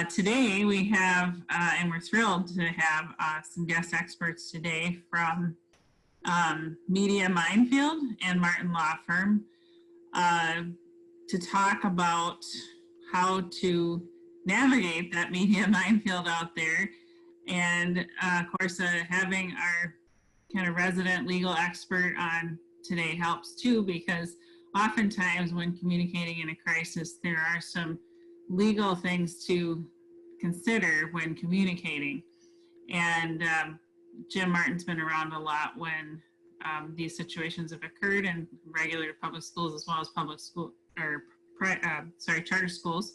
Today we have, and we're thrilled to have some guest experts today from Media Minefield and Martin Law Firm to talk about how to navigate that media minefield out there. And of course, having our kind of resident legal expert on today helps too, because oftentimes when communicating in a crisis, there are some legal things to consider when communicating. And Jim Martin's been around a lot when these situations have occurred in regular public schools as well as public school or charter schools.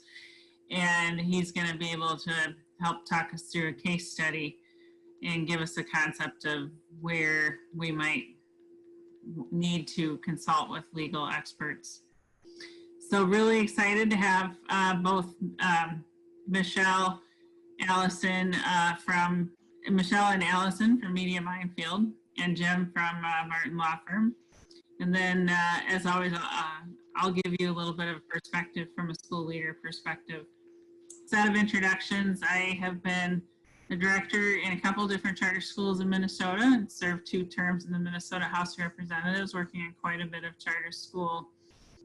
And he's going to be able to help talk us through a case study and give us a concept of where we might need to consult with legal experts. So really excited to have both Michelle and Allison from Media Minefield and Jim from Martin Law Firm. And then as always, I'll give you a little bit of perspective from a school leader perspective. Set of introductions. I have been a director in a couple of different charter schools in Minnesota and served 2 terms in the Minnesota House of Representatives, working on quite a bit of charter school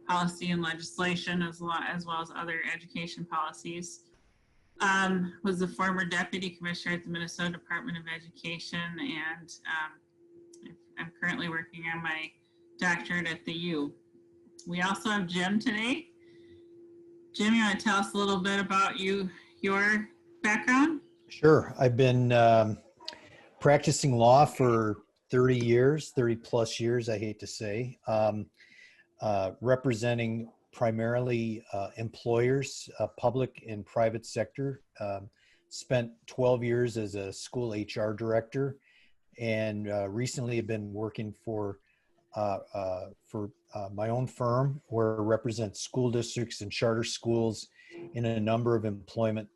policy and legislation as well as other education policies. Was the former deputy commissioner at the Minnesota Department of Education, and I'm currently working on my doctorate at the U. We also have Jim today. Jim, you want to tell us a little bit about your background? Sure. I've been practicing law for 30 plus years, I hate to say, representing primarily employers, public and private sector. Spent 12 years as a school HR director, and recently have been working for my own firm, where I represent school districts and charter schools in a number of employment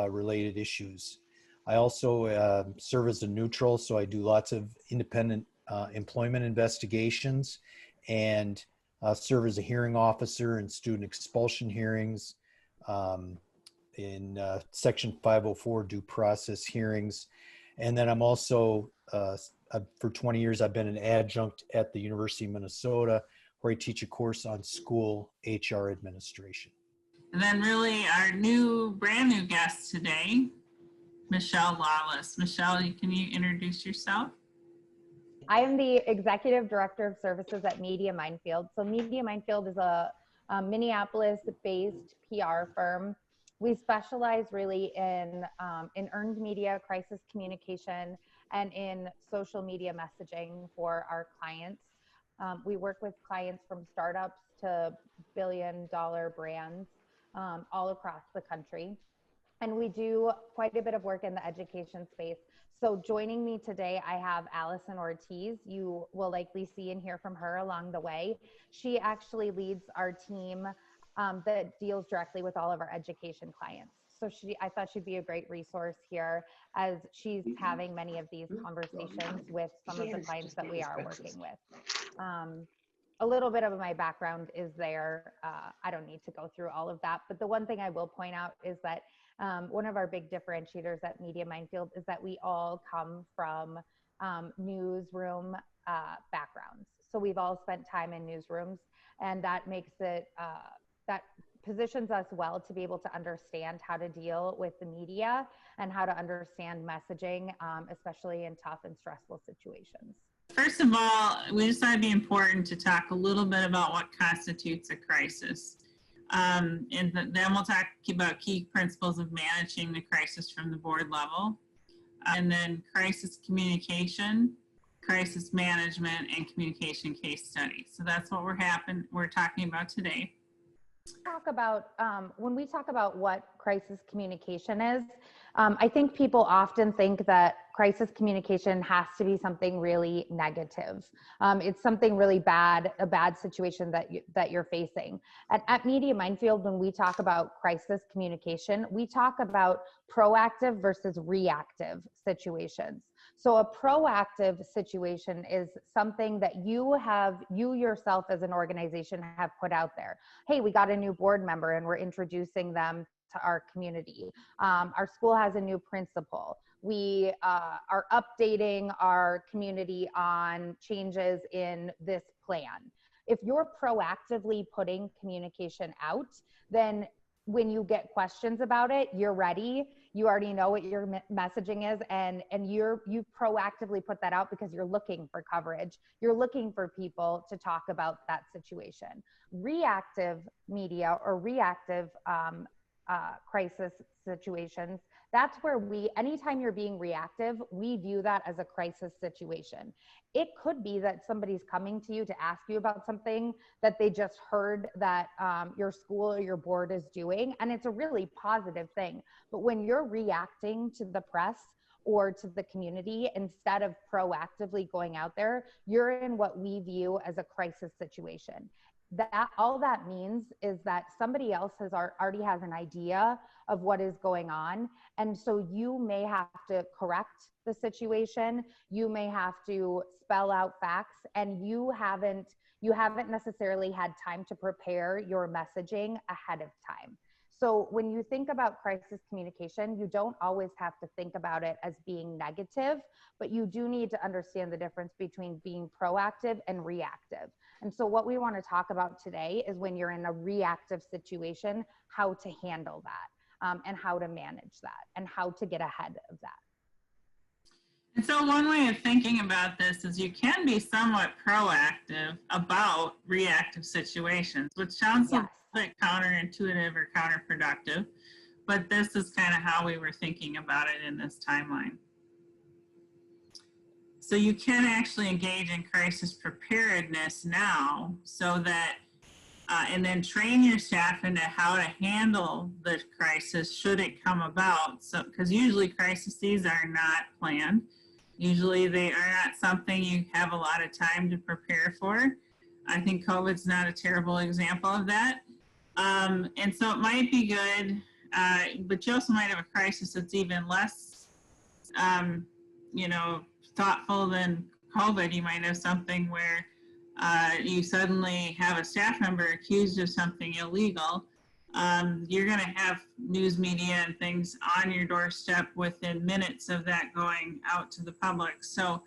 related issues. I also serve as a neutral, so I do lots of independent employment investigations, and serve as a hearing officer in student expulsion hearings, in Section 504 due process hearings. And then I'm also, for 20 years, I've been an adjunct at the University of Minnesota, where I teach a course on school HR administration. And then really our brand new guest today, Michelle Lawless. Michelle, can you introduce yourself? I am the Executive Director of Services at Media Minefield. So Media Minefield is a Minneapolis-based PR firm. We specialize really in earned media, crisis communication, and in social media messaging for our clients. We work with clients from startups to billion-dollar brands all across the country. And we do quite a bit of work in the education space. So joining me today, I have Allison Ortiz. You will likely see and hear from her along the way. She actually leads our team that deals directly with all of our education clients. So I thought she'd be a great resource here, as she's having many of these conversations with some of the clients that we are working with. A little bit of my background is there. I don't need to go through all of that, but the one thing I will point out is that one of our big differentiators at Media Minefield is that we all come from newsroom backgrounds. So we've all spent time in newsrooms, and that makes it, that positions us well to be able to understand how to deal with the media and how to understand messaging, especially in tough and stressful situations. First of all, we just thought it'd be important to talk a little bit about what constitutes a crisis. And then we'll talk about key principles of managing the crisis from the board level. And then crisis communication, crisis management, and communication case studies. So that's what we're talking about today. Talk about when we talk about what crisis communication is, I think people often think that crisis communication has to be something really negative. It's something really bad, a bad situation that you're facing. At Media Minefield, when we talk about crisis communication, we talk about proactive versus reactive situations. So a proactive situation is something that you yourself as an organization have put out there. Hey, we got a new board member and we're introducing them to our community. Our school has a new principal. We are updating our community on changes in this plan. If you're proactively putting communication out, then when you get questions about it, you're ready. You already know what your messaging is, and you proactively put that out because you're looking for coverage. You're looking for people to talk about that situation. Reactive media or reactive crisis situations, that's where anytime you're being reactive, we view that as a crisis situation. It could be that somebody's coming to you to ask you about something that they just heard that your school or your board is doing, and it's a really positive thing. But when you're reacting to the press or to the community instead of proactively going out there, you're in what we view as a crisis situation. That all that means is that somebody else already has an idea of what is going on, and so you may have to correct the situation. You may have to spell out facts, and you haven't necessarily had time to prepare your messaging ahead of time. So when you think about crisis communication, you don't always have to think about it as being negative, but you do need to understand the difference between being proactive and reactive. And so what we want to talk about today is when you're in a reactive situation, how to handle that, and how to manage that, and how to get ahead of that. And so one way of thinking about this is you can be somewhat proactive about reactive situations, which sounds a bit counterintuitive or counterproductive, but this is kind of how we were thinking about it in this timeline. So you can actually engage in crisis preparedness now so that, and then train your staff into how to handle the crisis should it come about. So, because usually crises are not planned. Usually they are not something you have a lot of time to prepare for. I think COVID's not a terrible example of that. And so it might be good, but you also might have a crisis that's even less, thoughtful than COVID. You might have something where you suddenly have a staff member accused of something illegal. You're going to have news media and things on your doorstep within minutes of that going out to the public. So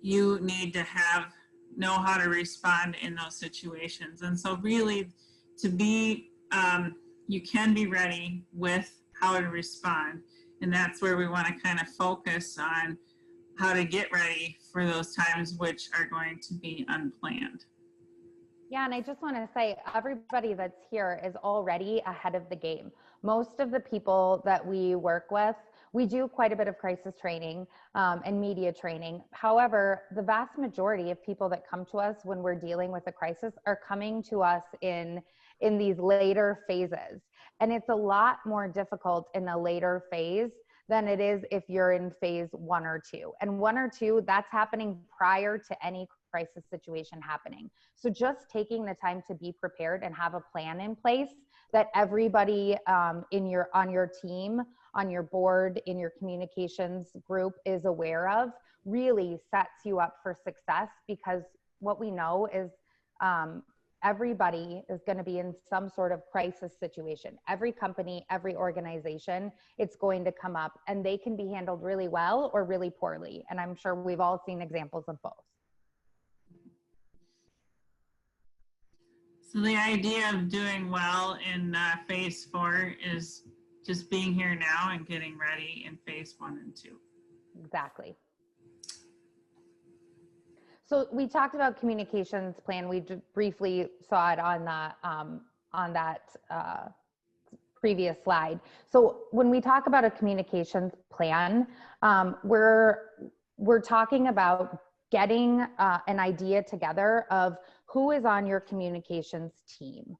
you need to know how to respond in those situations. And so really to be, you can be ready with how to respond. And that's where we want to kind of focus on how to get ready for those times which are going to be unplanned. Yeah, and I just want to say everybody that's here is already ahead of the game. Most of the people that we work with, we do quite a bit of crisis training and media training. However, the vast majority of people that come to us when we're dealing with a crisis are coming to us in these later phases. And it's a lot more difficult in a later phase than it is if you're in phase 1 or 2. And 1 or 2, that's happening prior to any crisis situation happening. So just taking the time to be prepared and have a plan in place that everybody on your team, on your board, in your communications group is aware of really sets you up for success, because what we know is everybody is going to be in some sort of crisis situation. Every company, every organization, it's going to come up, and they can be handled really well or really poorly. And I'm sure we've all seen examples of both. So the idea of doing well in phase 4 is just being here now and getting ready in phase 1 and 2. Exactly. So we talked about communications plan. We briefly saw it on that previous slide. So when we talk about a communications plan, we're talking about getting an idea together of who is on your communications team,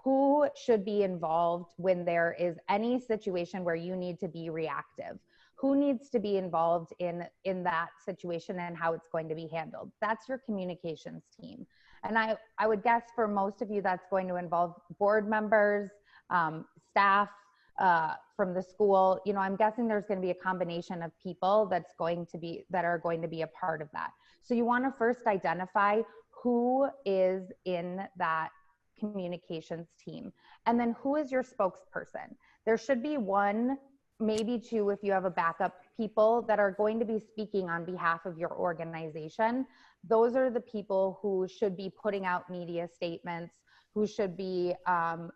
who should be involved when there is any situation where you need to be reactive. Who needs to be involved in that situation and how it's going to be handled. That's your communications team. And I would guess for most of you, that's going to involve board members, staff from the school. You know, I'm guessing there's going to be a combination of people that are going to be a part of that. So you want to first identify who is in that communications team, and then who is your spokesperson. there should be one, maybe two, if you have a backup people that are going to be speaking on behalf of your organization. Those are the people who should be putting out media statements, who should be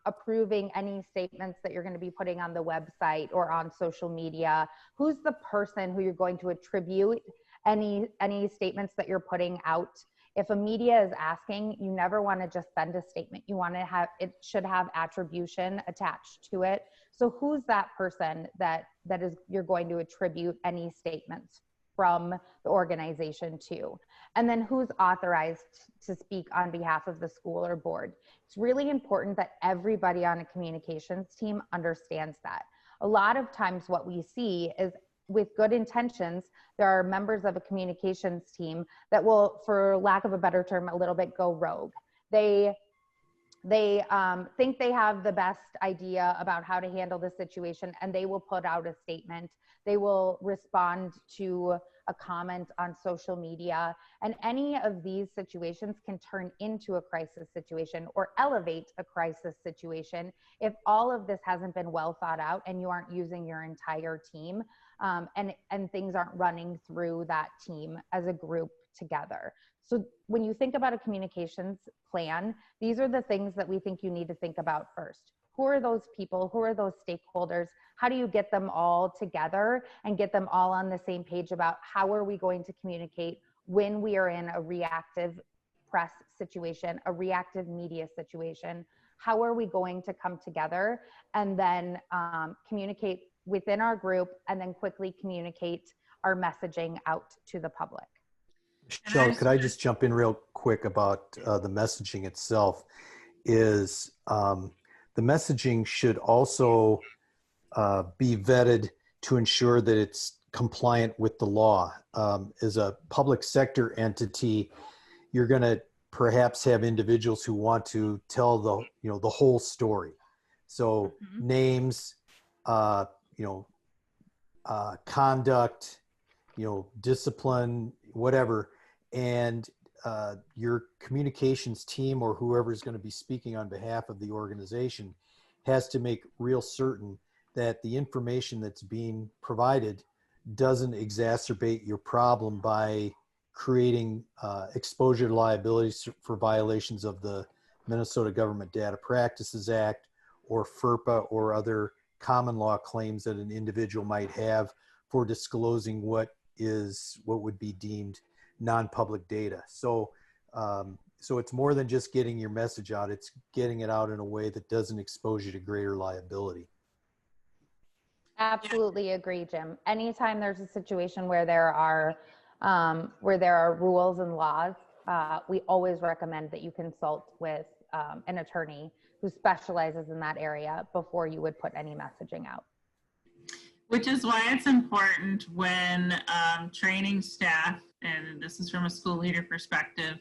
approving any statements that you're going to be putting on the website or on social media. Who's the person who you're going to attribute any statements that you're putting out? If a media is asking, you never want to just send a statement. You want to have, it should have attribution attached to it. So who's that person that is you're going to attribute any statements from the organization to? And then who's authorized to speak on behalf of the school or board? It's really important that everybody on a communications team understands that. A lot of times what we see is, with good intentions, there are members of a communications team that will, for lack of a better term, a little bit go rogue. They think they have the best idea about how to handle the situation, and they will put out a statement. They will respond to a comment on social media, and any of these situations can turn into a crisis situation or elevate a crisis situation if all of this hasn't been well thought out and you aren't using your entire team, and things aren't running through that team as a group together. So when you think about a communications plan, these are the things that we think you need to think about first. Who are those people? Who are those stakeholders? How do you get them all together and get them all on the same page about how are we going to communicate when we are in a reactive press situation, a reactive media situation? How are we going to come together and then communicate within our group and then quickly communicate our messaging out to the public? Michelle, could I just jump in real quick about the messaging itself? Is the messaging should also be vetted to ensure that it's compliant with the law. As a public sector entity, you're going to perhaps have individuals who want to tell the whole story. So names, conduct, discipline, whatever. And your communications team or whoever is going to be speaking on behalf of the organization has to make real certain that the information that's being provided doesn't exacerbate your problem by creating exposure to liabilities for violations of the Minnesota Government Data Practices Act or FERPA or other common law claims that an individual might have for disclosing what would be deemed non-public data. So it's more than just getting your message out. It's getting it out in a way that doesn't expose you to greater liability. Absolutely agree, Jim. Anytime there's a situation where there are rules and laws, we always recommend that you consult with an attorney who specializes in that area before you would put any messaging out. Which is why it's important when training staff, and this is from a school leader perspective,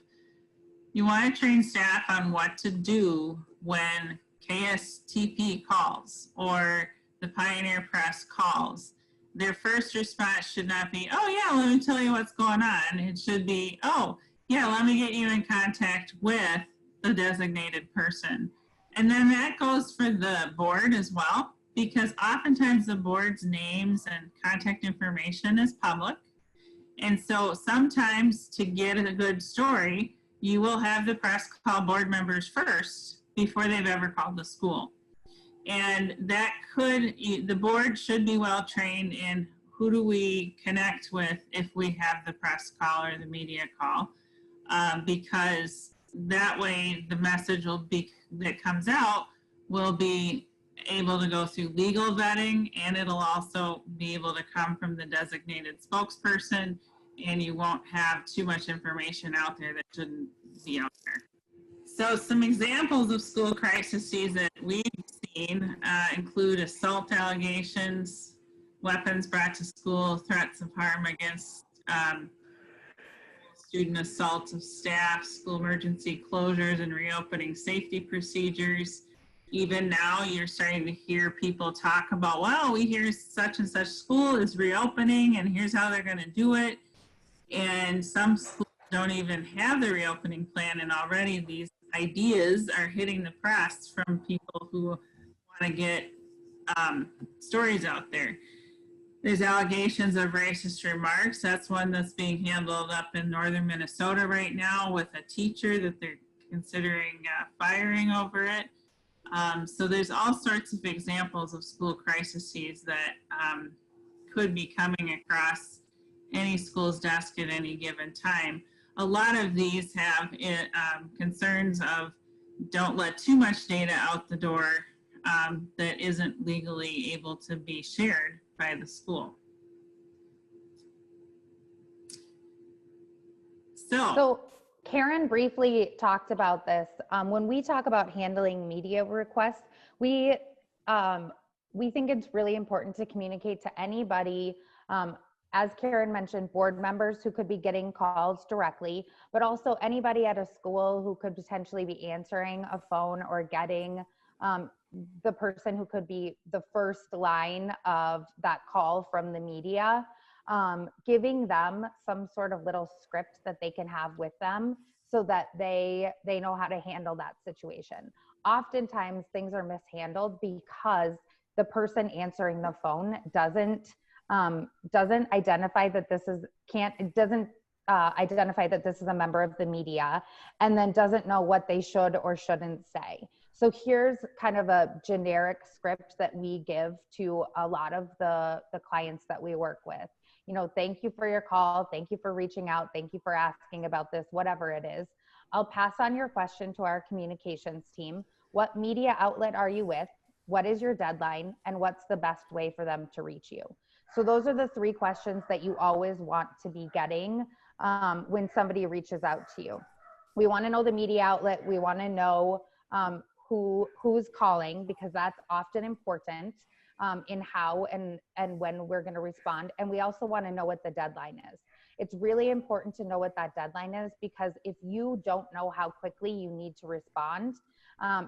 you want to train staff on what to do when KSTP calls or the Pioneer Press calls. Their first response should not be, oh yeah, let me tell you what's going on. It should be, oh yeah, let me get you in contact with the designated person. And then that goes for the board as well, because oftentimes the board's names and contact information is public. And so sometimes to get a good story, you will have the press call board members first before they've ever called the school. And that the board should be well trained in who do we connect with if we have the press call or the media call, because that way the message that comes out will be able to go through legal vetting, and it'll also be able to come from the designated spokesperson, and you won't have too much information out there that shouldn't be out there. So some examples of school crises that we've seen include assault allegations, weapons brought to school, threats of harm against student assaults of staff, school emergency closures and reopening safety procedures. Even now, you're starting to hear people talk about, well, we hear such and such school is reopening and here's how they're going to do it. And some schools don't even have the reopening plan, and already these ideas are hitting the press from people who want to get stories out there. There's allegations of racist remarks. That's one that's being handled up in northern Minnesota right now with a teacher that they're considering firing over it. So there's all sorts of examples of school crises that could be coming across any school's desk at any given time. A lot of these have concerns of don't let too much data out the door that isn't legally able to be shared by the school. So Karen briefly talked about this. When we talk about handling media requests, we think it's really important to communicate to anybody, as Karen mentioned, board members who could be getting calls directly, but also anybody at a school who could potentially be answering a phone or getting the person who could be the first line of that call from the media, giving them some sort of little script that they can have with them so that they know how to handle that situation. Oftentimes things are mishandled because the person answering the phone doesn't identify that this is identify that this is a member of the media, and then doesn't know what they should or shouldn't say. So here's kind of a generic script that we give to a lot of the clients that we work with. You know, thank you for your call. Thank you for reaching out. Thank you for asking about this, whatever it is. I'll pass on your question to our communications team. What media outlet are you with? What is your deadline? And what's the best way for them to reach you? So those are the 3 questions that you always want to be getting when somebody reaches out to you. We want to know the media outlet. We want to know who's calling, because that's often important in how and when we're going to respond. And we also want to know what the deadline is. It's really important to know what that deadline is, because if you don't know how quickly you need to respond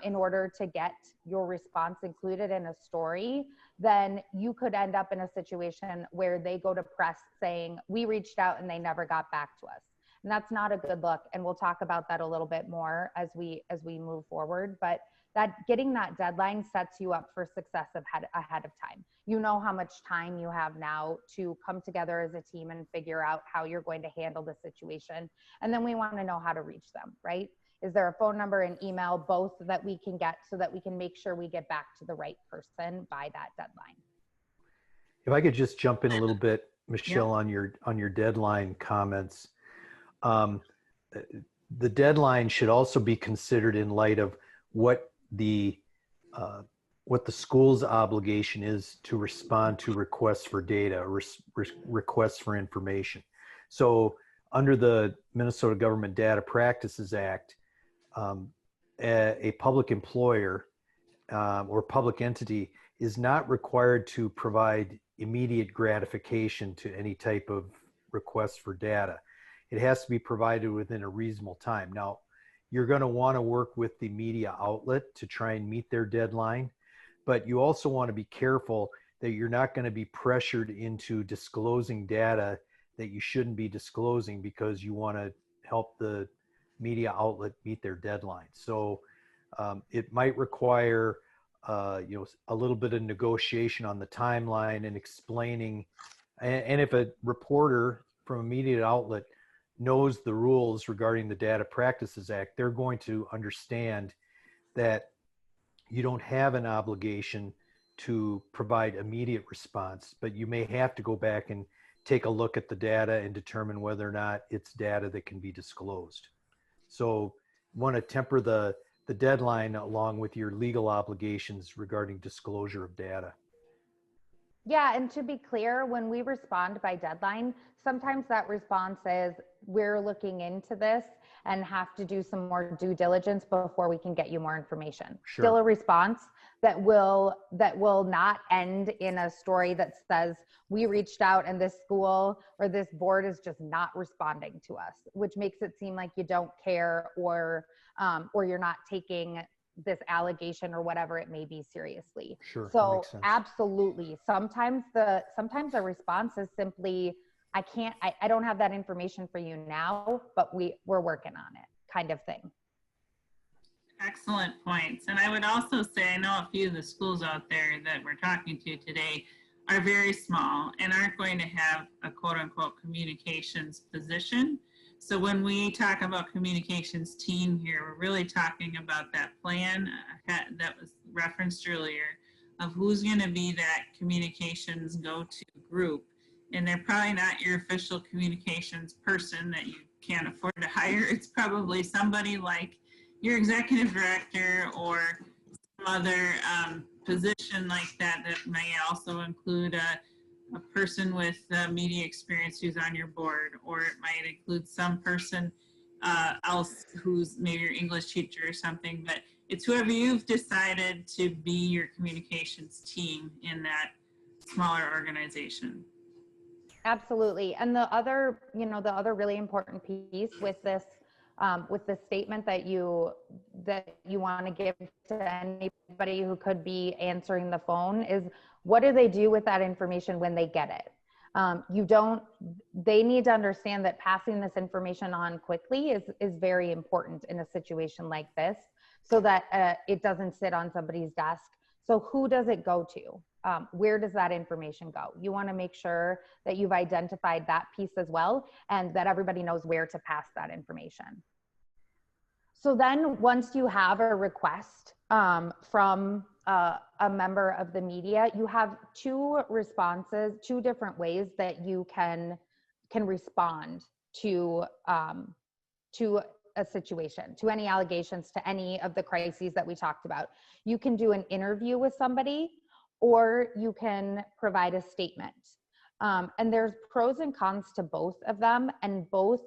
in order to get your response included in a story, then you could end up in a situation where they go to press saying, we reached out and they never got back to us. And that's not a good look. And we'll talk about that a little bit more as we move forward. But that getting that deadline sets you up for success ahead of time. You know how much time you have now to come together as a team and figure out how you're going to handle the situation. And then we want to know how to reach them, right? Is there a phone number and email, both that we can get so that we can make sure we get back to the right person by that deadline? If I could just jump in a little bit, Michelle, Yeah. on your deadline comments. The deadline should also be considered in light of what the school's obligation is to respond to requests for data or requests for information. So under the Minnesota Government Data Practices Act, a public employer or public entity is not required to provide immediate gratification to any type of request for data. It has to be provided within a reasonable time. Now, you're going to want to work with the media outlet to try and meet their deadline, but you also want to be careful that you're not going to be pressured into disclosing data that you shouldn't be disclosing because you want to help the media outlet meet their deadline. So it might require a little bit of negotiation on the timeline and explaining, and if a reporter from a media outlet knows the rules regarding the Data Practices Act, they're going to understand that you don't have an obligation to provide immediate response, but you may have to go back and take a look at the data and determine whether or not it's data that can be disclosed. So you want to temper the deadline along with your legal obligations regarding disclosure of data. Yeah, and to be clear, when we respond by deadline, sometimes that response is, we're looking into this and have to do some more due diligence before we can get you more information. Sure. Still a response that will not end in a story that says, we reached out and this school or this board is just not responding to us, which makes it seem like you don't care or you're not taking this allegation or whatever it may be seriously. Sure. So absolutely. Sometimes the response is simply, I don't have that information for you now, but we're working on it, kind of thing. Excellent points. And I would also say, I know a few of the schools out there that we're talking to today are very small and aren't going to have a quote unquote communications position. So when we talk about communications team here, we're really talking about that plan that was referenced earlier of who's going to be that communications go-to group. And they're probably not your official communications person that you can't afford to hire. It's probably somebody like your executive director or some other position like that that may also include a person with media experience who's on your board, or it might include some person else who's maybe your English teacher or something, but it's whoever you've decided to be your communications team in that smaller organization. Absolutely. And the other, the other really important piece with this, with the statement that you want to give to anybody who could be answering the phone is, what do they do with that information when they get it? They need to understand that passing this information on quickly is very important in a situation like this, so that it doesn't sit on somebody's desk. So who does it go to? Where does that information go? You want to make sure that you've identified that piece as well, and that everybody knows where to pass that information. So then once you have a request from a member of the media, you have two different ways that you can respond to a situation, to any allegations, to any of the crises that we talked about. You can do an interview with somebody, or you can provide a statement. And there's pros and cons to both of them, and both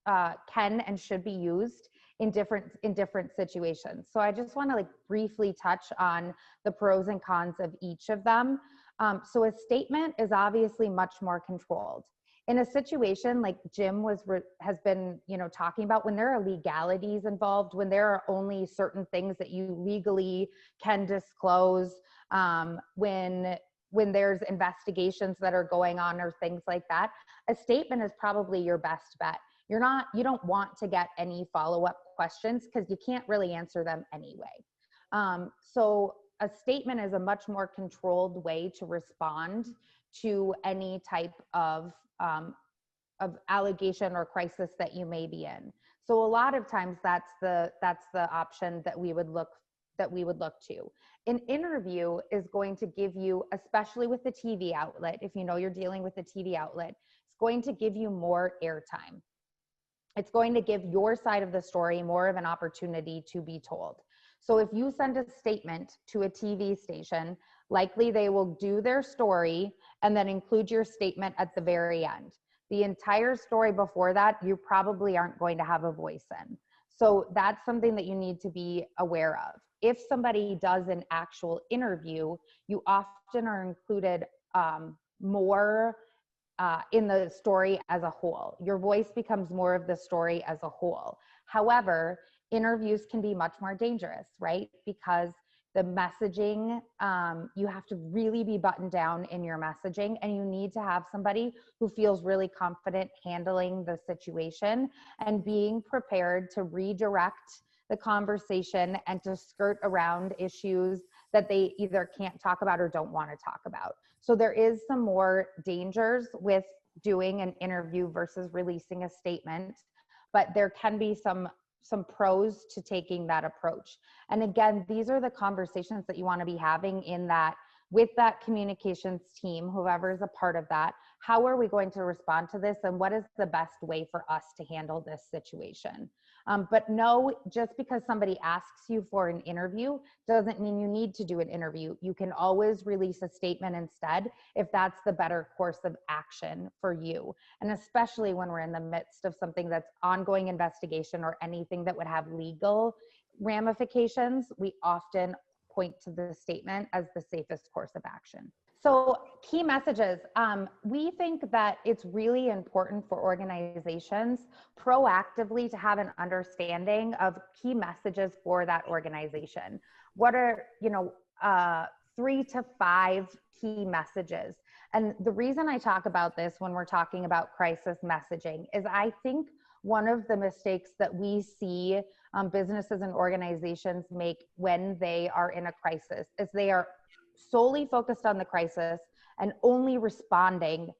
can and should be used in different situations. So I just want to briefly touch on the pros and cons of each of them. So a statement is obviously much more controlled. In a situation like Jim has been talking about, when there are legalities involved, when there are only certain things that you legally can disclose, when there's investigations that are going on or things like that, a statement is probably your best bet. You don't want to get any follow-up questions because you can't really answer them anyway. So a statement is a much more controlled way to respond to any type of allegation or crisis that you may be in. So a lot of times that's the option that we would look to. An interview is going to give you, especially with the TV outlet, if you're dealing with a TV outlet, it's going to give you more airtime. It's going to give your side of the story more of an opportunity to be told. So if you send a statement to a TV station, likely they will do their story and then include your statement at the very end. The entire story before that, you probably aren't going to have a voice in. So that's something that you need to be aware of. If somebody does an actual interview, you often are included more in the story as a whole. Your voice becomes more of the story as a whole. However, interviews can be much more dangerous, right? Because the messaging, you have to really be buttoned down in your messaging, and you need to have somebody who feels really confident handling the situation and being prepared to redirect the conversation and to skirt around issues that they either can't talk about or don't want to talk about. So there is some more dangers with doing an interview versus releasing a statement, but there can be some pros to taking that approach. And again, these are the conversations that you want to be having with that communications team, whoever is a part of that. How are we going to respond to this, and what is the best way for us to handle this situation? But no, just because somebody asks you for an interview doesn't mean you need to do an interview. You can always release a statement instead if that's the better course of action for you. And especially when we're in the midst of something that's ongoing investigation or anything that would have legal ramifications, we often point to the statement as the safest course of action. So key messages. We think that it's really important for organizations proactively to have an understanding of key messages for that organization. What are, 3 to 5 key messages? And the reason I talk about this when we're talking about crisis messaging is I think one of the mistakes that we see businesses and organizations make when they are in a crisis is they are solely focused on the crisis and only responding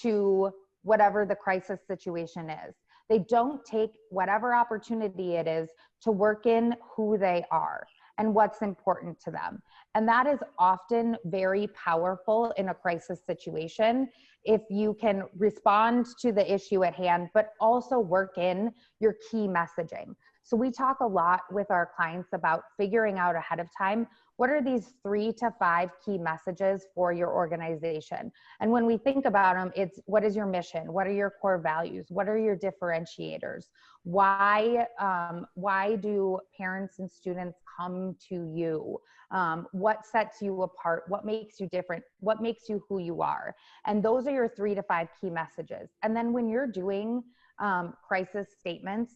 to whatever the crisis situation is. They don't take whatever opportunity it is to work in who they are and what's important to them. And that is often very powerful in a crisis situation if you can respond to the issue at hand, but also work in your key messaging. So we talk a lot with our clients about figuring out ahead of time, what are these 3 to 5 key messages for your organization? And when we think about them, it's what is your mission? What are your core values? What are your differentiators? Why do parents and students come to you? What sets you apart? What makes you different? What makes you who you are? And those are your 3 to 5 key messages. And then when you're doing crisis statements,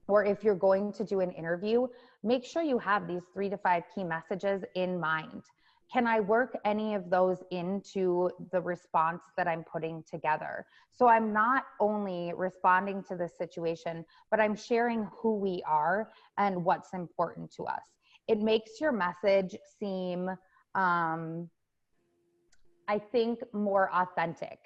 or if you're going to do an interview, make sure you have these 3 to 5 key messages in mind. Can I work any of those into the response that I'm putting together? So I'm not only responding to the situation, but I'm sharing who we are and what's important to us. It makes your message seem, I think, more authentic.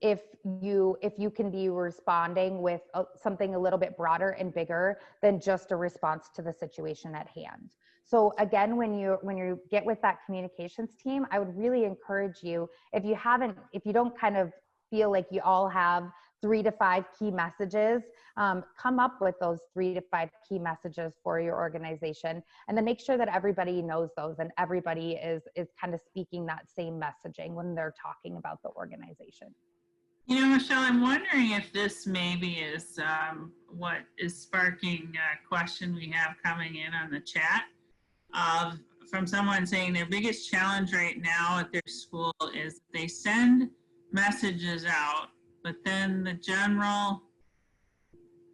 If you can be responding with something a little bit broader and bigger than just a response to the situation at hand. So again, when you get with that communications team, I would really encourage you, if you don't kind of feel like you all have 3 to 5 key messages, come up with those 3 to 5 key messages for your organization, and then make sure that everybody knows those and everybody is kind of speaking that same messaging when they're talking about the organization. You know, Michelle, I'm wondering if this maybe is what is sparking a question we have coming in on the chat from someone saying their biggest challenge right now at their school is they send messages out, but then the general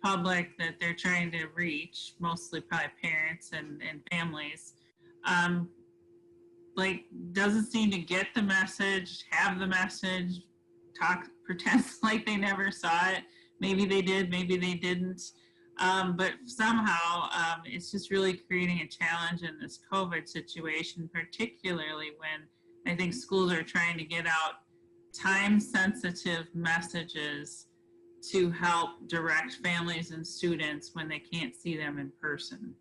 public that they're trying to reach, mostly probably parents and families, like doesn't seem to get the message, have the message, pretends like they never saw it. Maybe they did, maybe they didn't. But somehow it's just really creating a challenge in this COVID situation, particularly when I think schools are trying to get out time-sensitive messages to help direct families and students when they can't see them in person.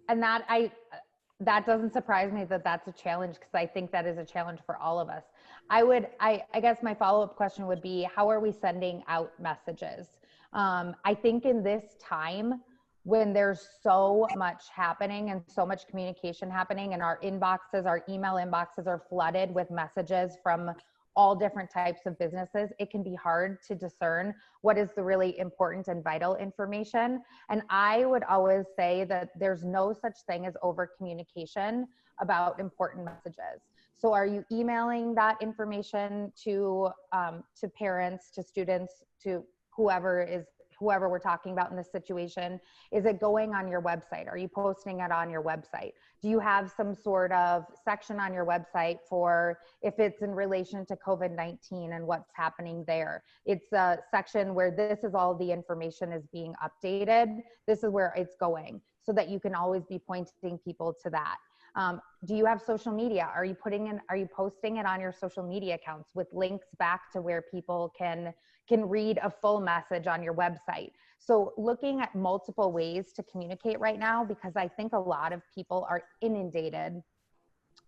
And that doesn't surprise me that that's a challenge, because I think that is a challenge for all of us. I guess my follow-up question would be, how are we sending out messages? I think in this time when there's so much happening and so much communication happening, and our inboxes, our email inboxes are flooded with messages from all different types of businesses, it can be hard to discern what is the really important and vital information. And I would always say that there's no such thing as over communication about important messages. So are you emailing that information to parents, to students, to whoever we're talking about in this situation? Is it going on your website? Are you posting it on your website? Do you have some sort of section on your website for if it's in relation to COVID-19 and what's happening there? It's a section where this is all the information is being updated. This is where it's going, so that you can always be pointing people to that. Do you have social media? Are you posting it on your social media accounts with links back to where people can read a full message on your website? So looking at multiple ways to communicate right now, because I think a lot of people are inundated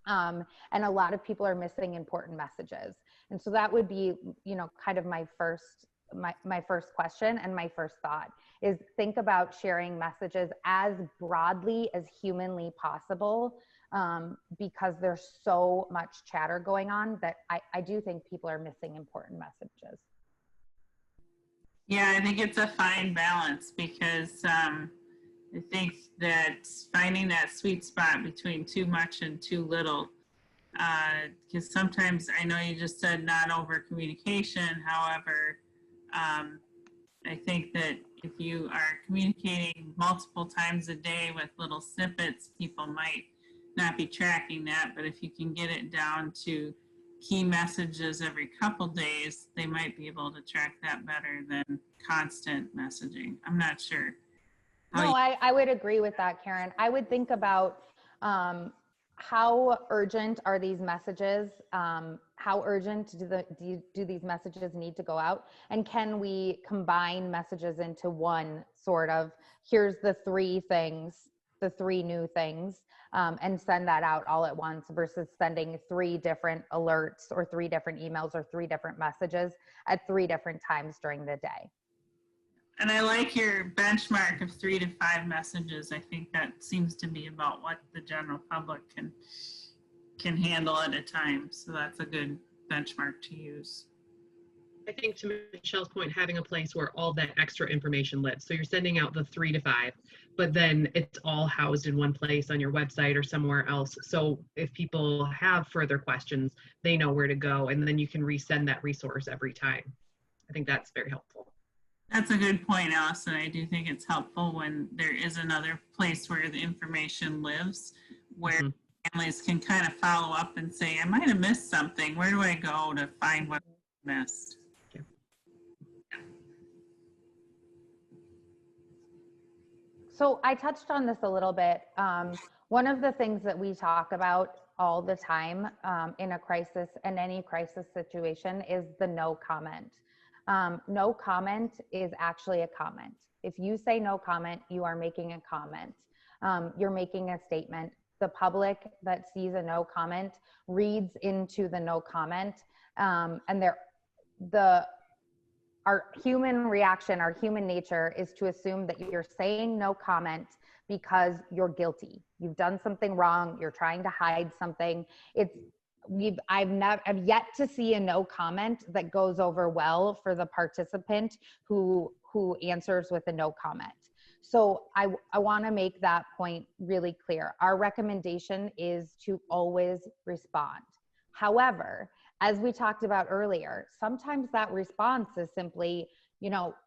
and a lot of people are missing important messages. And so that would be, kind of my first question and my first thought is think about sharing messages as broadly as humanly possible, because there's so much chatter going on that I do think people are missing important messages. Yeah, I think it's a fine balance, because I think that finding that sweet spot between too much and too little, because sometimes, I know you just said not over communication. However, I think that if you are communicating multiple times a day with little snippets, people might not be tracking that. But if you can get it down to key messages every couple days, they might be able to track that better than constant messaging. I'm not sure. No, I would agree with that, Karen. I would think about how urgent are these messages? How urgent do these messages need to go out? And can we combine messages into one sort of, here's the three things, the three new things, and send that out all at once versus sending 3 different alerts or 3 different emails or 3 different messages at 3 different times during the day. And I like your benchmark of 3 to 5 messages. I think that seems to be about what the general public can handle at a time. So that's a good benchmark to use. I think to Michelle's point, having a place where all that extra information lives. So you're sending out the 3 to 5, but then it's all housed in one place on your website or somewhere else. So if people have further questions, they know where to go, and then you can resend that resource every time. I think that's very helpful. That's a good point, Allison. I do think it's helpful when there is another place where the information lives, where families can kind of follow up and say, I might have missed something. Where do I go to find what I missed? Yeah. So I touched on this a little bit. One of the things that we talk about all the time in a crisis and any crisis situation is the no comment. No comment is actually a comment. If you say no comment, you are making a comment. You're making a statement. The public that sees a no comment reads into the no comment, and our human reaction, our human nature is to assume that you're saying no comment because you're guilty. You've done something wrong. You're trying to hide something. I've yet to see a no comment that goes over well for the participant who answers with a no comment. So I want to make that point really clear. Our recommendation is to always respond. However, as we talked about earlier, sometimes that response is simply,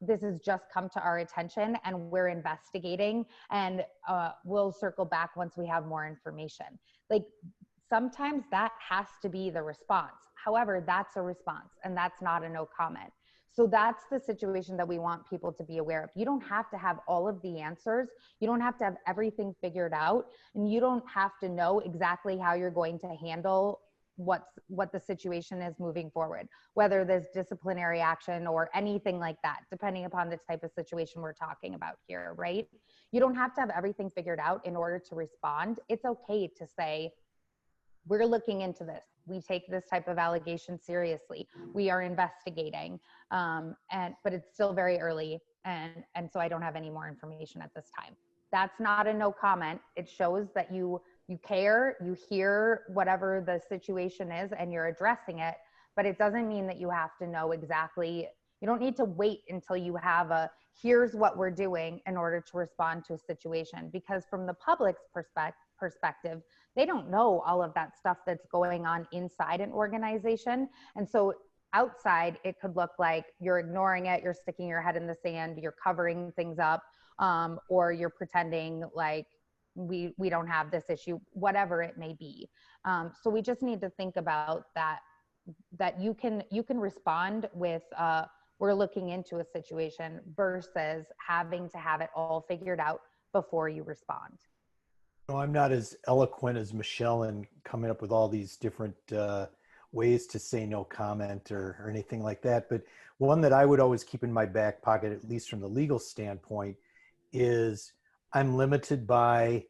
this has just come to our attention and we're investigating, and we'll circle back once we have more information. Like, sometimes that has to be the response. However, that's a response and that's not a no comment. So that's the situation that we want people to be aware of. You don't have to have all of the answers. You don't have to have everything figured out, and you don't have to know exactly how you're going to handle what the situation is moving forward, whether there's disciplinary action or anything like that, depending upon the type of situation we're talking about here, right? You don't have to have everything figured out in order to respond. It's okay to say, we're looking into this. We take this type of allegation seriously. We are investigating, but it's still very early, and so I don't have any more information at this time. That's not a no comment. It shows that you care, you hear whatever the situation is, and you're addressing it, but it doesn't mean that you have to know exactly. You don't need to wait until you have here's what we're doing in order to respond to a situation, because from the public's perspective, they don't know all of that stuff that's going on inside an organization. And so outside, it could look like you're ignoring it, you're sticking your head in the sand, you're covering things up, or you're pretending like we don't have this issue, whatever it may be. So we just need to think about that you can respond with we're looking into a situation versus having to have it all figured out before you respond. No, I'm not as eloquent as Michelle in coming up with all these different ways to say no comment or anything like that. But one that I would always keep in my back pocket, at least from the legal standpoint, is I'm limited by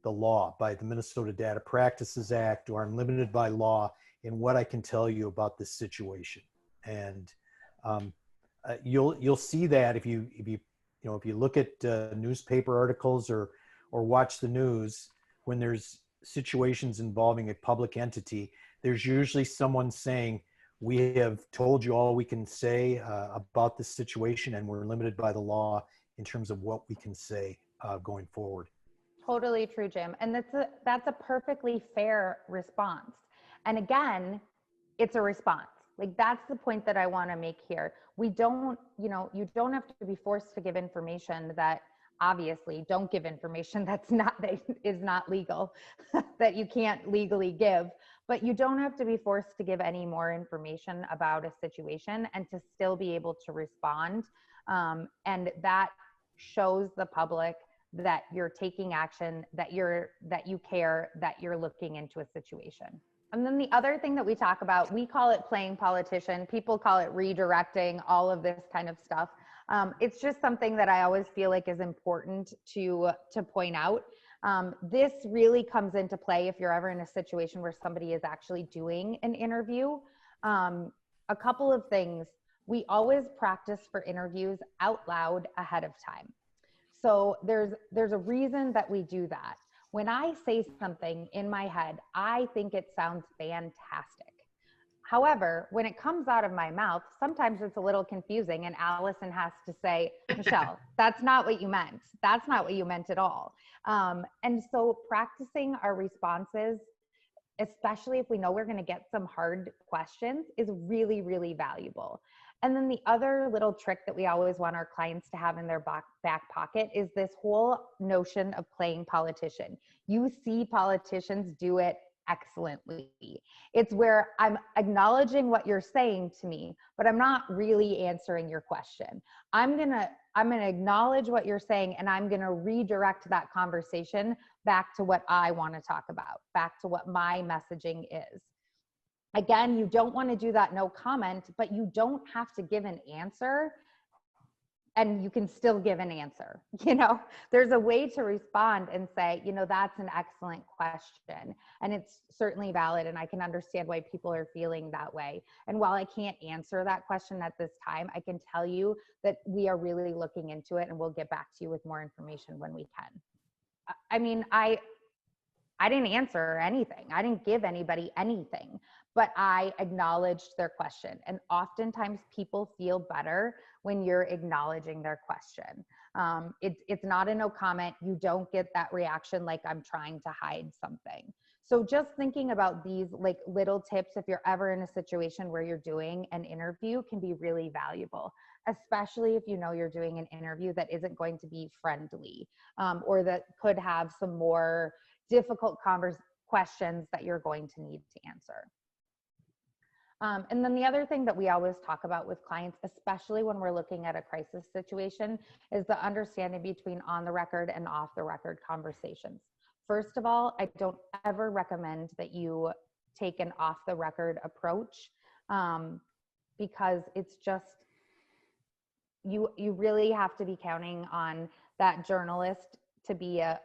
the law, by the Minnesota Data Practices Act, or I'm limited by law in what I can tell you about this situation. And you'll see that if you look at newspaper articles or watch the news, when there's situations involving a public entity, there's usually someone saying, we have told you all we can say about this situation, and we're limited by the law in terms of what we can say going forward. Totally true, Jim. And that's a perfectly fair response. And again, it's a response. Like, that's the point that I want to make here. We don't, you don't have to be forced to give information that obviously don't give information that is not legal, that you can't legally give. but you don't have to be forced to give any more information about a situation and to still be able to respond. And that shows the public that you're taking action, that you care, that you're looking into a situation. And then the other thing that we talk about, we call it playing politician. People call it redirecting, all of this kind of stuff. It's just something that I always feel like is important to point out. This really comes into play if you're ever in a situation where somebody is actually doing an interview. A couple of things. We always practice for interviews out loud ahead of time. So there's a reason that we do that. When I say something in my head, I think it sounds fantastic. However, when it comes out of my mouth, sometimes it's a little confusing and Allison has to say, Michelle, that's not what you meant. That's not what you meant at all. And so practicing our responses, especially if we know we're going to get some hard questions, is really, really valuable. And then the other little trick that we always want our clients to have in their back pocket is this whole notion of playing politician. You see politicians do it excellently. It's where I'm acknowledging what you're saying to me, but I'm not really answering your question. I'm gonna acknowledge what you're saying, and I'm gonna redirect that conversation back to what I want to talk about, back to what my messaging is. Again, you don't want to do that no comment, but you don't have to give an answer, and you can still give an answer. You know, there's a way to respond and say, you know, that's an excellent question. And it's certainly valid. And I can understand why people are feeling that way. And while I can't answer that question at this time, I can tell you that we are really looking into it, and we'll get back to you with more information when we can. I mean, I didn't answer anything. I didn't give anybody anything, but I acknowledged their question. And oftentimes people feel better when you're acknowledging their question. It's not a no comment. You don't get that reaction like I'm trying to hide something. So just thinking about these like little tips, if you're ever in a situation where you're doing an interview, can be really valuable, especially if you know you're doing an interview that isn't going to be friendly, or that could have some more difficult questions that you're going to need to answer. And then the other thing that we always talk about with clients, especially when we're looking at a crisis situation, is the understanding between on the record and off the record conversations. First of all, I don't ever recommend that you take an off the record approach, because it's just, you really have to be counting on that journalist to be a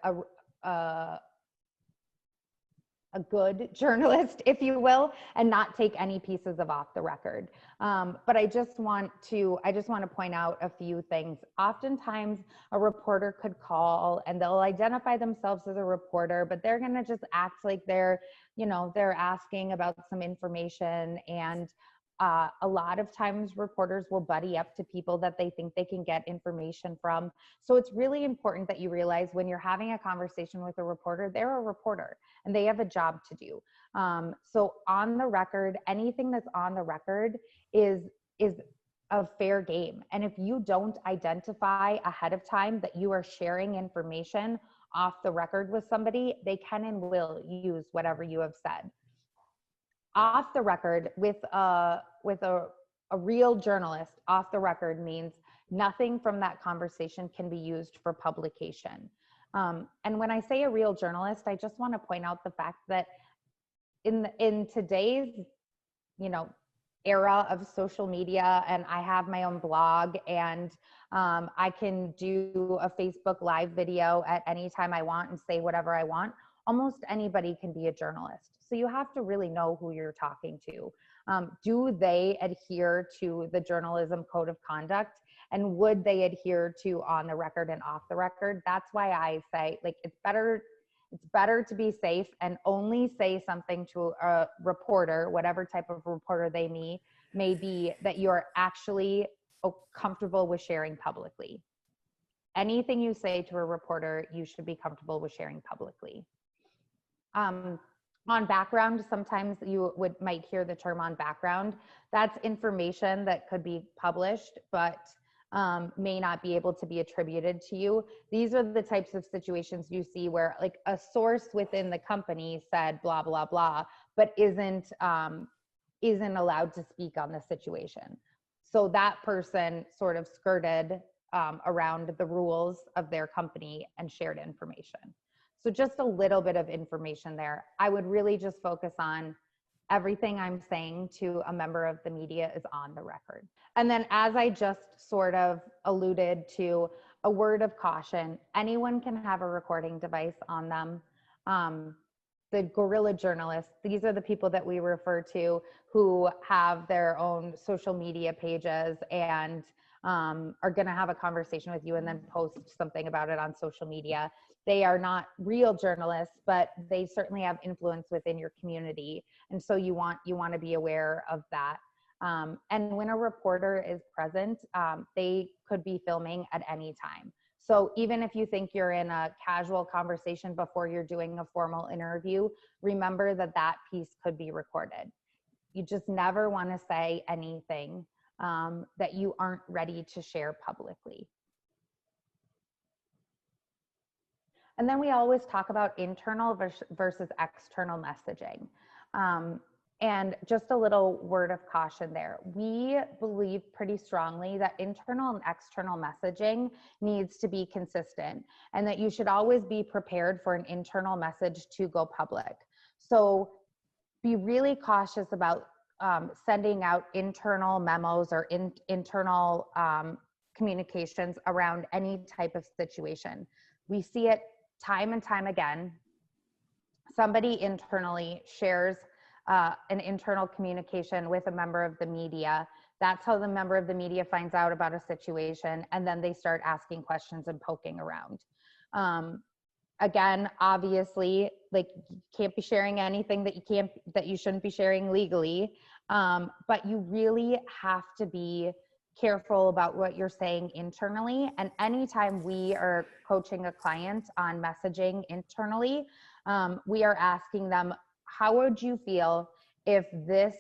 good journalist, if you will, and not take any pieces of off the record. But I just want to point out a few things. Oftentimes a reporter could call and they'll identify themselves as a reporter, but they're going to just act like they're asking about some information. And a lot of times reporters will buddy up to people that they think they can get information from. So it's really important that you realize when you're having a conversation with a reporter, they're a reporter and they have a job to do. So on the record, anything that's on the record is a fair game. And if you don't identify ahead of time that you are sharing information off the record with somebody, they can and will use whatever you have said. Off the record with a real journalist, off the record means nothing from that conversation can be used for publication. And when I say a real journalist, I just want to point out the fact that in today's, era of social media, and I have my own blog, and I can do a Facebook Live video at any time I want and say whatever I want. Almost anybody can be a journalist. So you have to really know who you're talking to. Do they adhere to the journalism code of conduct? And would they adhere to on the record and off the record? That's why I say, like, it's better to be safe and only say something to a reporter, whatever type of reporter they may be, that you're actually comfortable with sharing publicly. Anything you say to a reporter, you should be comfortable with sharing publicly. On background, sometimes you might hear the term on background. That's information that could be published, but may not be able to be attributed to you. These are the types of situations you see where like a source within the company said blah, blah, blah, but isn't allowed to speak on the situation. So that person sort of skirted around the rules of their company and shared information. So just a little bit of information there. I would really just focus on everything I'm saying to a member of the media is on the record. And then, as I just sort of alluded to, a word of caution: anyone can have a recording device on them. The guerrilla journalists, these are the people that we refer to who have their own social media pages and are going to have a conversation with you and then post something about it on social media. They are not real journalists, but they certainly have influence within your community. And so you want to be aware of that. And when a reporter is present, they could be filming at any time. So even if you think you're in a casual conversation before you're doing a formal interview, remember that that piece could be recorded. You just never want to say anything that you aren't ready to share publicly. And then we always talk about internal versus external messaging. And just a little word of caution there. We believe pretty strongly that internal and external messaging needs to be consistent, and that you should always be prepared for an internal message to go public. So be really cautious about sending out internal memos or internal communications around any type of situation. We see it time and time again. Somebody internally shares an internal communication with a member of the media. That's how the member of the media finds out about a situation, and then they start asking questions and poking around. Again, obviously, like, you can't be sharing anything that you shouldn't be sharing legally, but you really have to be careful about what you're saying internally. And anytime we are coaching a client on messaging internally, we are asking them, how would you feel if this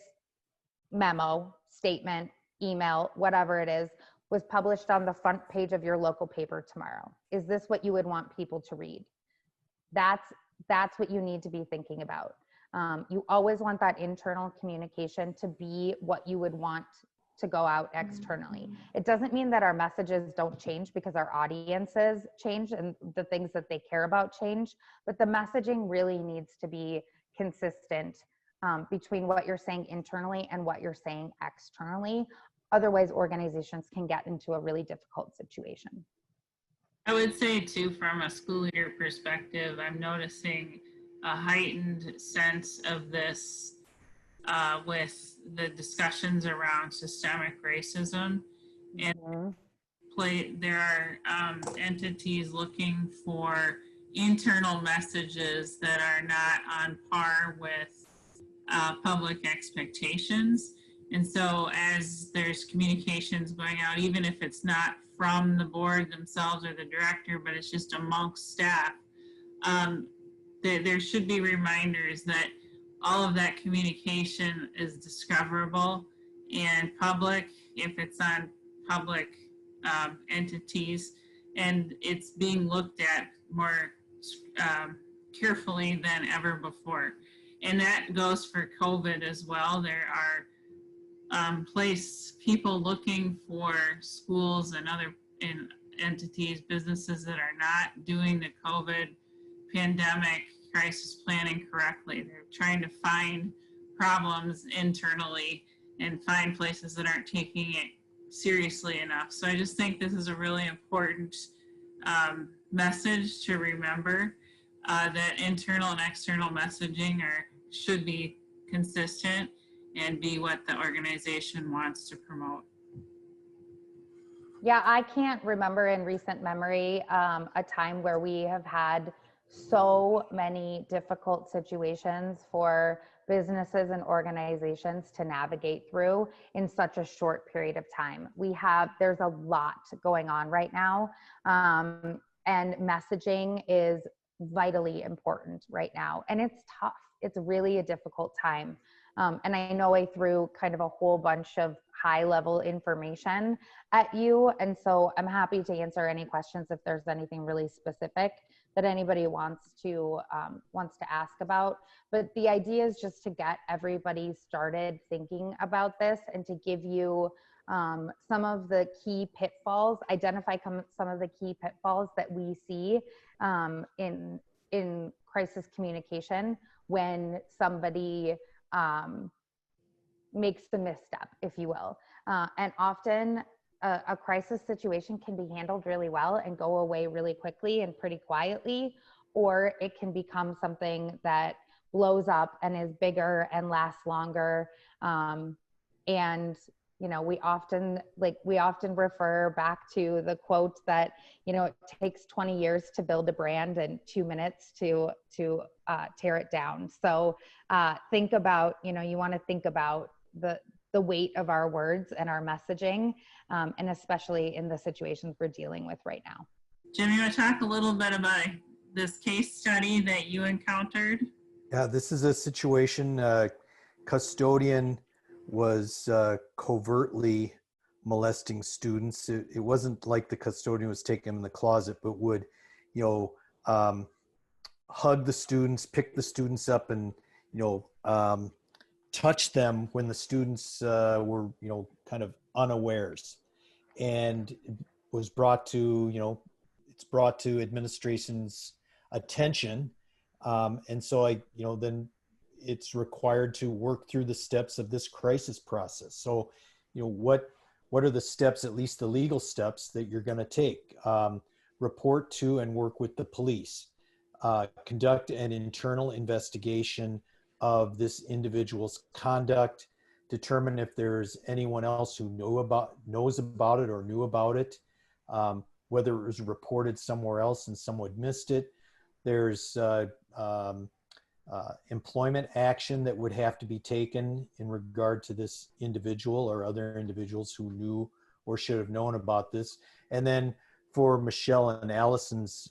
memo, statement, email, whatever it is, was published on the front page of your local paper tomorrow? Is this what you would want people to read? That's what you need to be thinking about. You always want that internal communication to be what you would want to go out externally. It doesn't mean that our messages don't change because our audiences change and the things that they care about change, but the messaging really needs to be consistent between what you're saying internally and what you're saying externally. Otherwise, organizations can get into a really difficult situation. I would say too, from a school year perspective, I'm noticing a heightened sense of this with the discussions around systemic racism. And there are entities looking for internal messages that are not on par with public expectations. And so as there's communications going out, even if it's not from the board themselves or the director, but it's just amongst staff, there should be reminders that all of that communication is discoverable and public if it's on public entities, and it's being looked at more carefully than ever before. And that goes for COVID as well. There are people looking for schools and other entities, businesses that are not doing the COVID pandemic crisis planning correctly. They're trying to find problems internally and find places that aren't taking it seriously enough. So I just think this is a really important message to remember, that internal and external messaging should be consistent and be what the organization wants to promote. Yeah, I can't remember in recent memory a time where we have had so many difficult situations for businesses and organizations to navigate through in such a short period of time. There's a lot going on right now, and messaging is vitally important right now. And it's tough. It's really a difficult time. And I know I threw kind of a whole bunch of high level information at you. And so I'm happy to answer any questions if there's anything really specific that anybody wants to ask about. But the idea is just to get everybody started thinking about this and to give you some of the key pitfalls, identify some of the key pitfalls that we see in crisis communication when somebody makes the misstep, if you will. And often a crisis situation can be handled really well and go away really quickly and pretty quietly, or it can become something that blows up and is bigger and lasts longer. And you know, we often refer back to the quote that, you know, it takes 20 years to build a brand and 2 minutes to tear it down. So think about, you know, you want to think about the weight of our words and our messaging, and especially in the situations we're dealing with right now. Jim, you want to talk a little bit about this case study that you encountered? Yeah, this is a situation, custodian was covertly molesting students. It wasn't like the custodian was taking them in the closet, but would, you know, hug the students, pick the students up, and, you know, touch them when the students were, you know, kind of unawares. And it was brought to, you know, it's brought to administration's attention. And so you know, then it's required to work through the steps of this crisis process. So, you know, what are the steps, at least the legal steps, that you're going to take? Report to and work with the police. Conduct an internal investigation of this individual's conduct. Determine if there's anyone else who knows about it or knew about it. Whether it was reported somewhere else and someone missed it. There's employment action that would have to be taken in regard to this individual or other individuals who knew or should have known about this. And then from Michelle and Allison's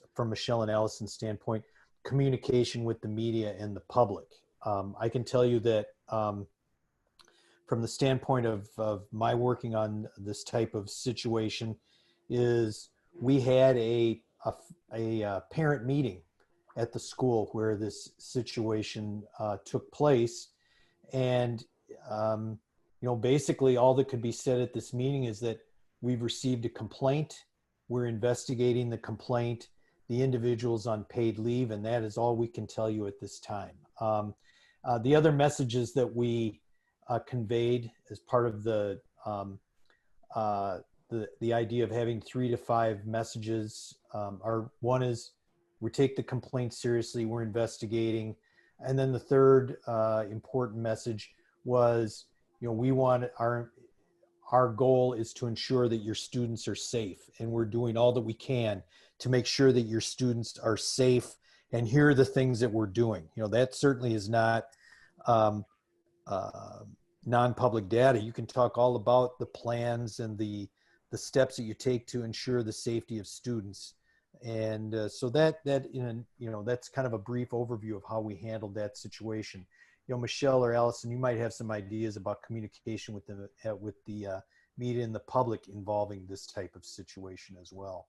standpoint, communication with the media and the public. I can tell you that from the standpoint of my working on this type of situation, is we had a parent meeting at the school where this situation took place. And, you know, basically all that could be said at this meeting is that we've received a complaint. We're investigating the complaint. The individual's on paid leave, and that is all we can tell you at this time. The other messages that we conveyed as part of the idea of having 3 to 5 messages are, one is, we take the complaint seriously, we're investigating. And then the third important message was, you know, we want our goal is to ensure that your students are safe, and we're doing all that we can to make sure that your students are safe. And here are the things that we're doing. You know, that certainly is not non-public data. You can talk all about the plans and the steps that you take to ensure the safety of students. And so that you know, that's kind of a brief overview of how we handled that situation. You know, Michelle or Allison, you might have some ideas about communication with the media and the public involving this type of situation as well.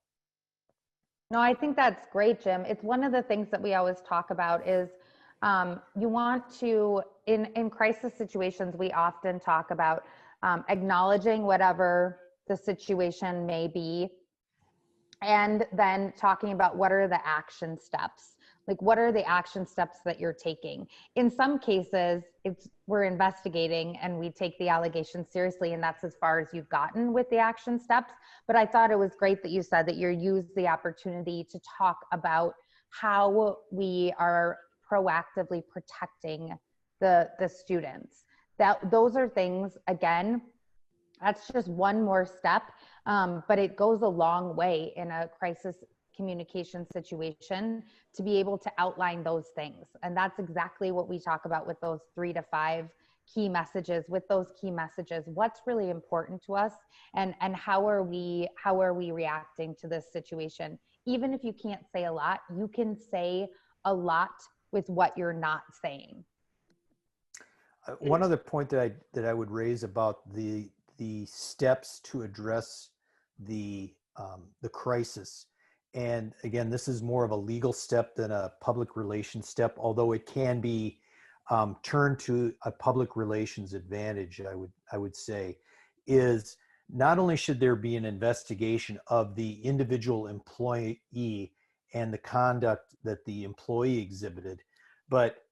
No, I think that's great, Jim. It's one of the things that we always talk about is you want to, in crisis situations, we often talk about acknowledging whatever the situation may be, and then talking about what are the action steps. Like, what are the action steps that you're taking? In some cases, we're investigating and we take the allegations seriously, and that's as far as you've gotten with the action steps. But I thought it was great that you said that you used the opportunity to talk about how we are proactively protecting the students. Those are things, again, that's just one more step, but it goes a long way in a crisis communication situation to be able to outline those things. And that's exactly what we talk about with those 3 to 5 key messages. With those key messages, what's really important to us, and how are we reacting to this situation? Even if you can't say a lot, you can say a lot with what you're not saying. One other point that I would raise about the steps to address the crisis And again, this is more of a legal step than a public relations step, although it can be turned to a public relations advantage, I would say, is not only should there be an investigation of the individual employee and the conduct that the employee exhibited, but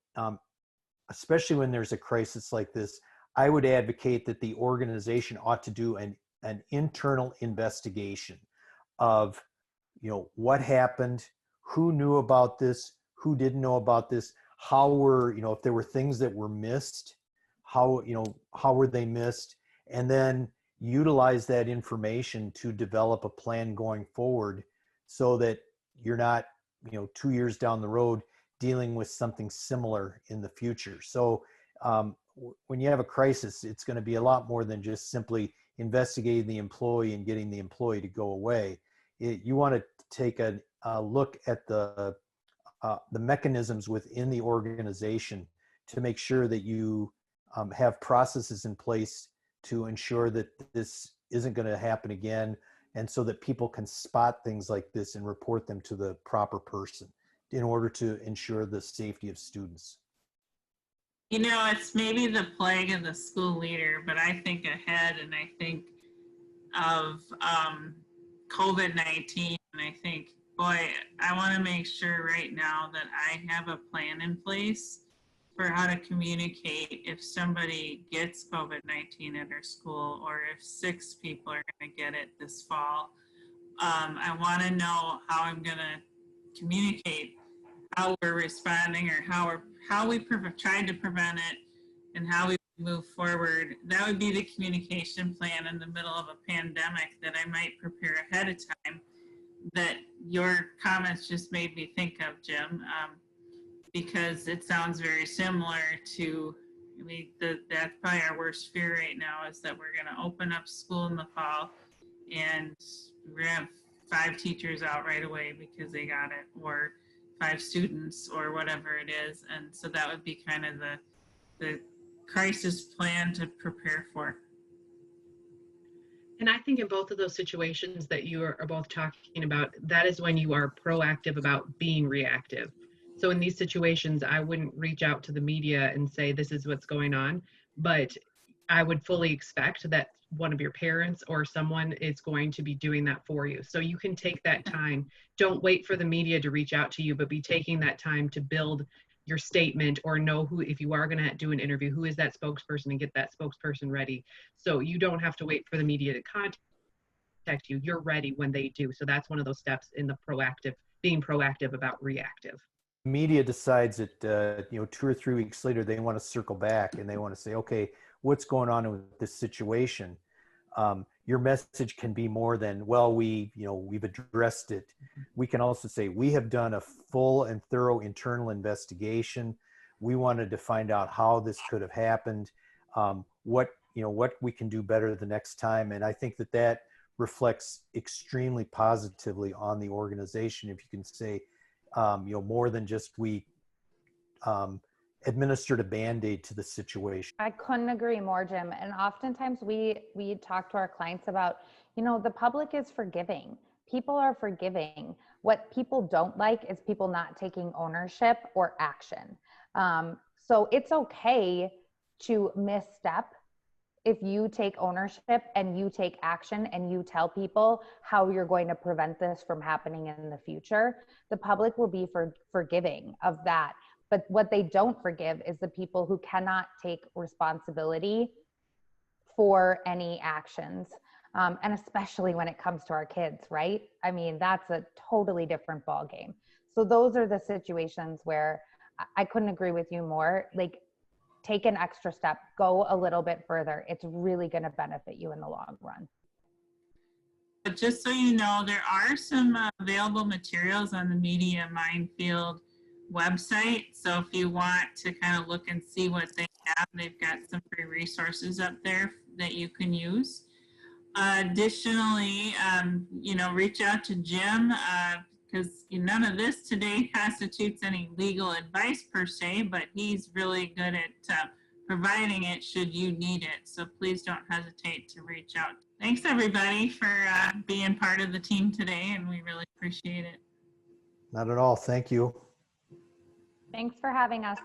especially when there's a crisis like this, I would advocate that the organization ought to do an internal investigation of, what happened, who knew about this, who didn't know about this, how were, if there were things that were missed, how were they missed, and then utilize that information to develop a plan going forward so that you're not, 2 years down the road dealing with something similar in the future. So when you have a crisis, it's going to be a lot more than just simply investigating the employee and getting the employee to go away. You want to take a look at the mechanisms within the organization to make sure that you have processes in place to ensure that this isn't going to happen again, and so that people can spot things like this and report them to the proper person in order to ensure the safety of students. It's maybe the plague of the school leader, but I think ahead, and I think of COVID-19, and I think, boy, I want to make sure right now that I have a plan in place for how to communicate if somebody gets COVID-19 at our school, or if 6 people are going to get it this fall. I want to know how I'm going to communicate how we're responding, or how we tried to prevent it, and how we move forward. That would be the communication plan in the middle of a pandemic that I might prepare ahead of time, that your comments just made me think of, Jim, because it sounds very similar to, that's probably our worst fear right now, is that we're going to open up school in the fall and we're going to have 5 teachers out right away because they got it, or 5 students, or whatever it is. And so that would be kind of the crisis plan to prepare for. And I think in both of those situations that you are both talking about, that is when you are proactive about being reactive. So in these situations, I wouldn't reach out to the media and say, this is what's going on, but I would fully expect that one of your parents or someone is going to be doing that for you. So you can take that time. Don't wait for the media to reach out to you, but be taking that time to build your statement, or know who, if you are going to do an interview, who is that spokesperson, and get that spokesperson ready. So you don't have to wait for the media to contact you. You're ready when they do. So that's one of those steps in the being proactive about reactive. Media decides that 2 or 3 weeks later they want to circle back and they want to say, okay, what's going on with this situation? Your message can be more than, well, we've addressed it. We can also say, we have done a full and thorough internal investigation. We wanted to find out how this could have happened, what we can do better the next time. And I think that reflects extremely positively on the organization if you can say, more than just we administered a Band-Aid to the situation. I couldn't agree more, Jim. And oftentimes we talk to our clients about, the public is forgiving. People are forgiving. What people don't like is people not taking ownership or action. So it's okay to misstep if you take ownership and you take action and you tell people how you're going to prevent this from happening in the future. The public will be forgiving of that. But what they don't forgive is the people who cannot take responsibility for any actions. And especially when it comes to our kids, right? I mean, that's a totally different ballgame. So those are the situations where I couldn't agree with you more. Like, take an extra step, go a little bit further. It's really going to benefit you in the long run. But just so you know, there are some available materials on the Media Minefield website. So if you want to kind of look and see what they have, they've got some free resources up there that you can use. Additionally, reach out to Jim, because none of this today constitutes any legal advice per se, but he's really good at providing it should you need it. So please don't hesitate to reach out. Thanks everybody for being part of the team today, and we really appreciate it. Not at all. Thank you. Thanks for having us.